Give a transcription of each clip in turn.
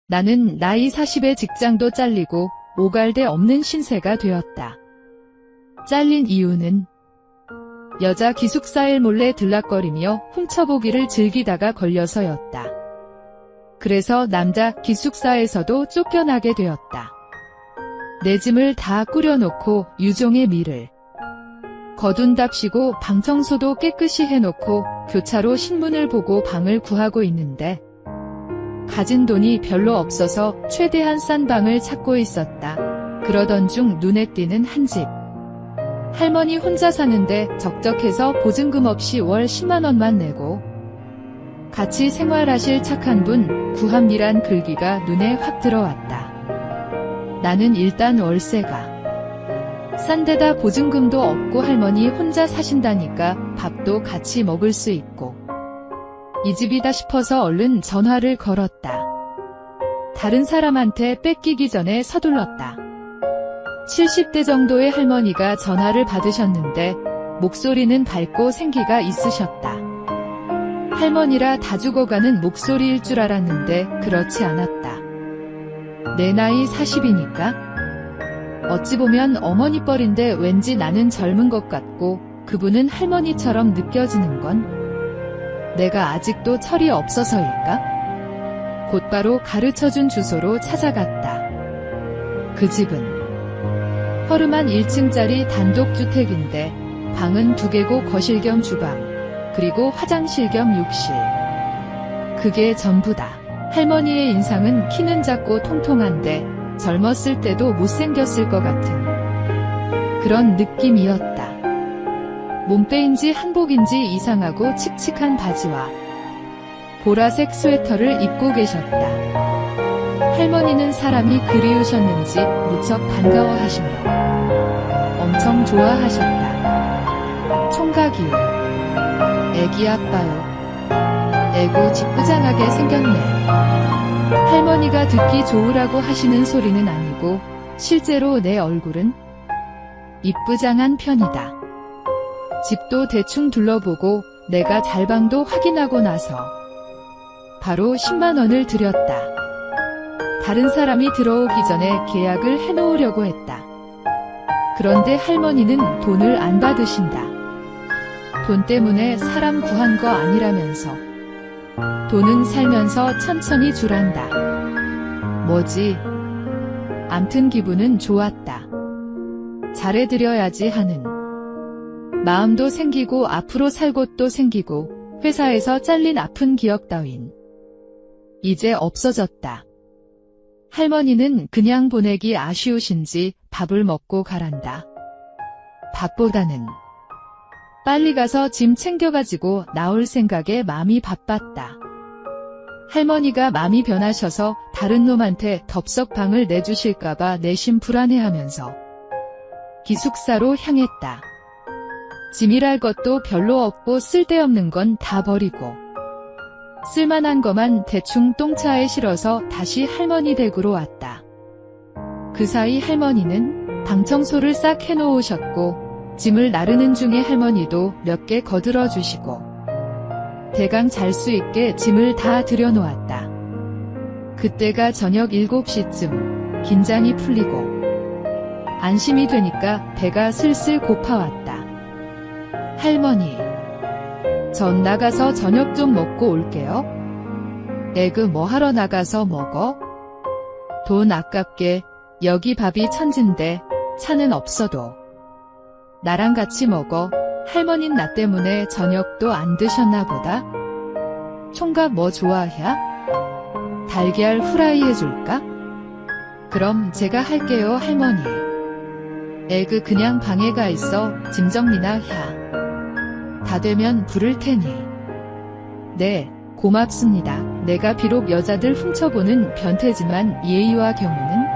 나는 나이 40에 직장도 잘리고 오갈 데 없는 신세가 되었다. 잘린 이유는 여자 기숙사에 몰래 들락거리며 훔쳐보기를 즐기다가 걸려서였다. 그래서 남자 기숙사에서도 쫓겨나게 되었다. 내 짐을 다 꾸려놓고 유종의 미를 거둔답시고 방 청소도 깨끗이 해놓고 교차로 신문을 보고 방을 구하고 있는데 가진 돈이 별로 없어서 최대한 싼 방을 찾고 있었다. 그러던 중 눈에 띄는 한 집. 할머니 혼자 사는데 적적해서 보증금 없이 월 10만 원만 내고 같이 생활하실 착한 분 구합니란 글귀가 눈에 확 들어왔다. 나는 일단 월세가 싼데다 보증금도 없고 할머니 혼자 사신다니까 밥도 같이 먹을 수 있고 이 집이다 싶어서 얼른 전화를 걸었다. 다른 사람한테 뺏기기 전에 서둘렀다. 70대 정도의 할머니가 전화를 받으셨는데 목소리는 밝고 생기가 있으셨다. 할머니라 다 죽어가는 목소리일 줄 알았는데 그렇지 않았다. 내 나이 40이니까? 어찌 보면 어머니 뻘인데 왠지 나는 젊은 것 같고 그분은 할머니처럼 느껴지는 건 내가 아직도 철이 없어서일까? 곧바로 가르쳐준 주소로 찾아갔다. 그 집은 허름한 1층짜리 단독주택인데 방은 2개고 거실 겸 주방, 그리고 화장실 겸 욕실. 그게 전부다. 할머니의 인상은 키는 작고 통통한데 젊었을 때도 못생겼을 것 같은 그런 느낌이었다. 몸빼인지 한복인지 이상하고 칙칙한 바지와 보라색 스웨터를 입고 계셨다. 할머니는 사람이 그리우셨는지 무척 반가워하시며 엄청 좋아하셨다. 총각이요. 애기 아빠요. 애고 짓부장하게 생겼네. 할머니가 듣기 좋으라고 하시는 소리는 아니고 실제로 내 얼굴은 이쁘장한 편이다. 집도 대충 둘러보고 내가 잘 방도 확인하고 나서 바로 10만 원을 드렸다. 다른 사람이 들어오기 전에 계약을 해놓으려고 했다. 그런데 할머니는 돈을 안 받으신다. 돈 때문에 사람 구한 거 아니라면서 돈은 살면서 천천히 주란다. 뭐지? 암튼 기분은 좋았다. 잘해드려야지 하는 마음도 생기고 앞으로 살 곳도 생기고 회사에서 잘린 아픈 기억 따윈 이제 없어졌다. 할머니는 그냥 보내기 아쉬우신지 밥을 먹고 가란다. 밥보다는 빨리 가서 짐 챙겨가지고 나올 생각에 마음이 바빴다. 할머니가 마음이 변하셔서 다른 놈한테 덥석 방을 내주실까봐 내심 불안해하면서 기숙사로 향했다. 짐이랄 것도 별로 없고 쓸데없는 건 다 버리고 쓸만한 거만 대충 똥차에 실어서 다시 할머니 댁으로 왔다. 그 사이 할머니는 방 청소를 싹 해놓으셨고 짐을 나르는 중에 할머니도 몇 개 거들어 주시고 대강 잘 수 있게 짐을 다 들여놓았다. 그때가 저녁 7시쯤 긴장이 풀리고 안심이 되니까 배가 슬슬 고파왔다. 할머니, 전 나가서 저녁 좀 먹고 올게요. 에그 뭐 하러 나가서 먹어? 돈 아깝게 여기 밥이 천진데 차는 없어도 나랑 같이 먹어. 할머닌 나 때문에 저녁도 안 드셨나 보다. 총각 뭐 좋아해? 달걀 후라이 해줄까? 그럼 제가 할게요 할머니. 에그 그냥 방에 가 있어. 짐 정리나 해. 다 되면 부를 테니. 네, 고맙습니다. 내가 비록 여자들 훔쳐보는 변태지만 예의와 경우는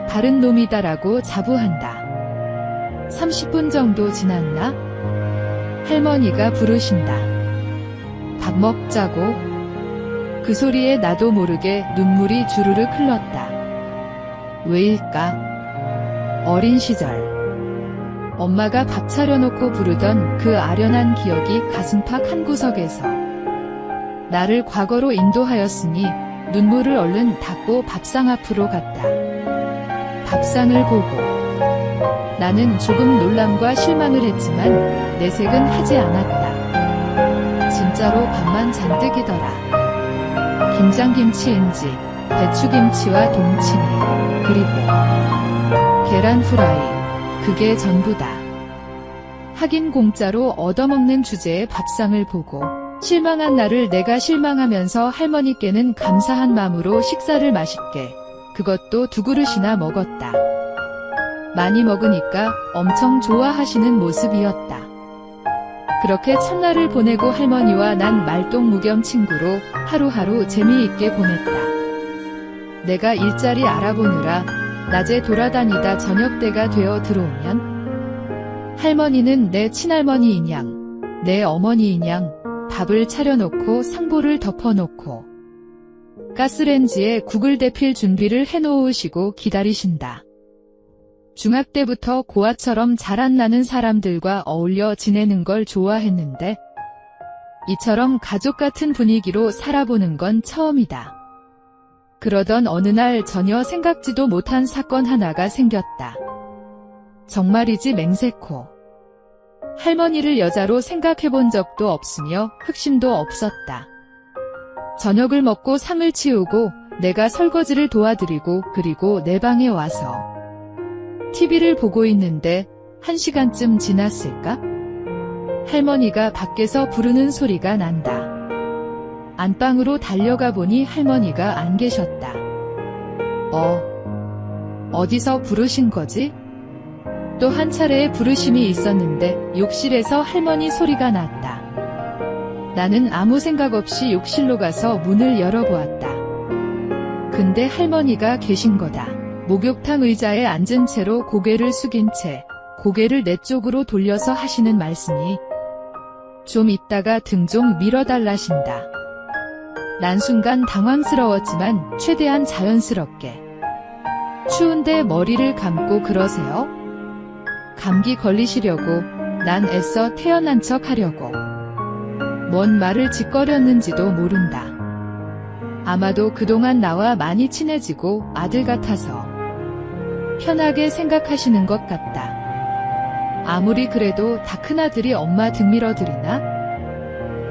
다른 놈이다라고 자부한다. 30분 정도 지났나? 할머니가 부르신다. 밥 먹자고. 그 소리에 나도 모르게 눈물이 주르륵 흘렀다. 왜일까? 어린 시절 엄마가 밥 차려놓고 부르던 그 아련한 기억이 가슴팍 한구석에서 나를 과거로 인도하였으니 눈물을 얼른 닦고 밥상 앞으로 갔다. 밥상을 보고 나는 조금 놀람과 실망을 했지만 내색은 하지 않았다. 진짜로 밥만 잔뜩이더라. 김장김치인지 배추김치와 동치미 그리고 계란 후라이 그게 전부다. 하긴 공짜로 얻어먹는 주제의 밥상을 보고 실망한 나를 내가 실망하면서 할머니께는 감사한 마음으로 식사를 맛있게 그것도 2그릇이나 먹었다. 많이 먹으니까 엄청 좋아하시는 모습이었다. 그렇게 첫날을 보내고 할머니와 난 말똥무겸 친구로 하루하루 재미있게 보냈다. 내가 일자리 알아보느라 낮에 돌아다니다 저녁때가 되어 들어오면 할머니는 내 친할머니이냥 내 어머니이냥 밥을 차려놓고 상보를 덮어놓고 가스렌지에 국을 데필 준비를 해놓으시고 기다리신다. 중학 때부터 고아처럼 자란 나는 사람들과 어울려 지내는 걸 좋아했는데 이처럼 가족 같은 분위기로 살아보는 건 처음이다. 그러던 어느 날 전혀 생각지도 못한 사건 하나가 생겼다. 정말이지 맹세코. 할머니를 여자로 생각해본 적도 없으며 흑심도 없었다. 저녁을 먹고 상을 치우고 내가 설거지를 도와드리고 그리고 내 방에 와서 TV를 보고 있는데 1시간쯤 지났을까? 할머니가 밖에서 부르는 소리가 난다. 안방으로 달려가 보니 할머니가 안 계셨다. 어디서 부르신 거지? 또 한 차례의 부르심이 있었는데 욕실에서 할머니 소리가 났다. 나는 아무 생각 없이 욕실로 가서 문을 열어보았다. 근데 할머니가 계신 거다. 목욕탕 의자에 앉은 채로 고개를 숙인 채 고개를 내 쪽으로 돌려서 하시는 말씀이 좀 있다가 등 좀 밀어달라신다. 난 순간 당황스러웠지만 최대한 자연스럽게 추운데 머리를 감고 그러세요? 감기 걸리시려고 난 애써 태어난 척 하려고 뭔 말을 짓거렸는지도 모른다. 아마도 그동안 나와 많이 친해지고 아들 같아서 편하게 생각하시는 것 같다. 아무리 그래도 다 큰아들이 엄마 등 밀어드리나?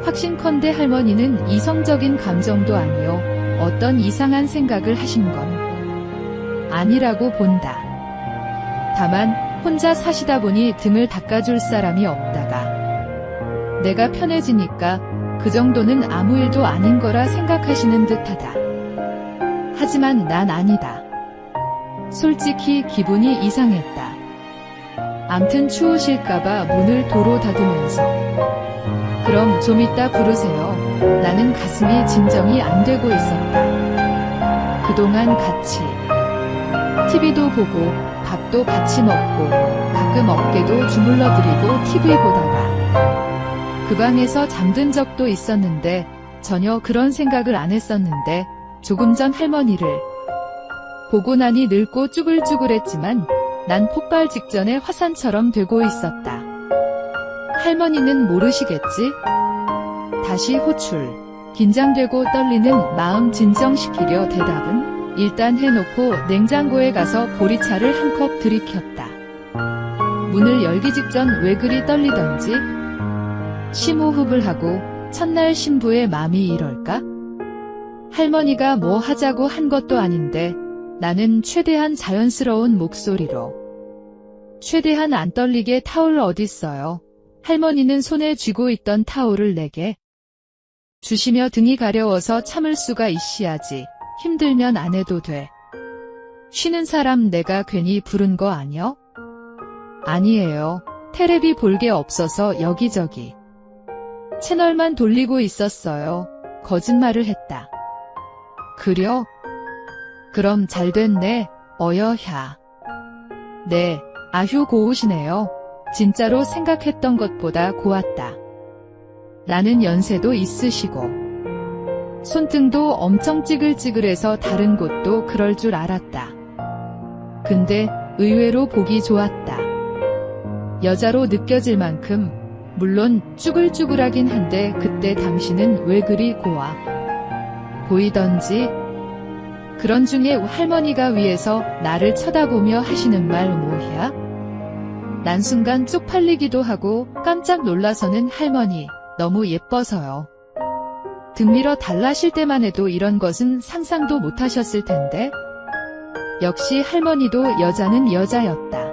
확신컨대 할머니는 이성적인 감정도 아니요 어떤 이상한 생각을 하신 건 아니라고 본다. 다만 혼자 사시다 보니 등을 닦아줄 사람이 없다가 내가 편해지니까 그 정도는 아무 일도 아닌 거라 생각하시는 듯하다. 하지만 난 아니다. 솔직히 기분이 이상했다. 암튼 추우실까봐 문을 도로 닫으면서 그럼 좀 이따 부르세요. 나는 가슴이 진정이 안 되고 있었다. 그동안 같이 TV도 보고 밥도 같이 먹고 가끔 어깨도 주물러드리고 TV 보다가 그 방에서 잠든 적도 있었는데 전혀 그런 생각을 안 했었는데 조금 전 할머니를 보고 나니 늙고 쭈글쭈글했지만 난 폭발 직전에 화산처럼 되고 있었다. 할머니는 모르시겠지? 다시 호출. 긴장되고 떨리는 마음 진정시키려 대답은 일단 해놓고 냉장고에 가서 보리차를 한 컵 들이켰다. 문을 열기 직전 왜 그리 떨리던지 심호흡을 하고 첫날 신부의 맘이 이럴까? 할머니가 뭐 하자고 한 것도 아닌데 나는 최대한 자연스러운 목소리로 최대한 안 떨리게 타올 어딨어요? 할머니는 손에 쥐고 있던 타올을 내게 주시며 등이 가려워서 참을 수가 있시야지. 힘들면 안 해도 돼. 쉬는 사람 내가 괜히 부른 거 아니여? 아니에요. 테레비 볼 게 없어서 여기저기 채널만 돌리고 있었어요. 거짓말을 했다. 그려? 그럼 잘 됐네. 어여야. 네, 아휴 고우시네요. 진짜로 생각했던 것보다 고왔다. 나는 연세도 있으시고 손등도 엄청 찌글찌글해서 다른 곳도 그럴 줄 알았다. 근데 의외로 보기 좋았다. 여자로 느껴질 만큼 물론 쭈글쭈글하긴 한데 그때 당신은 왜 그리 고와 보이던지 그런 중에 할머니가 위에서 나를 쳐다보며 하시는 말 뭐야? 난 순간 쪽팔리기도 하고 깜짝 놀라서는 할머니, 너무 예뻐서요. 등 밀어 달라실 때만 해도 이런 것은 상상도 못하셨을 텐데. 역시 할머니도 여자는 여자였다.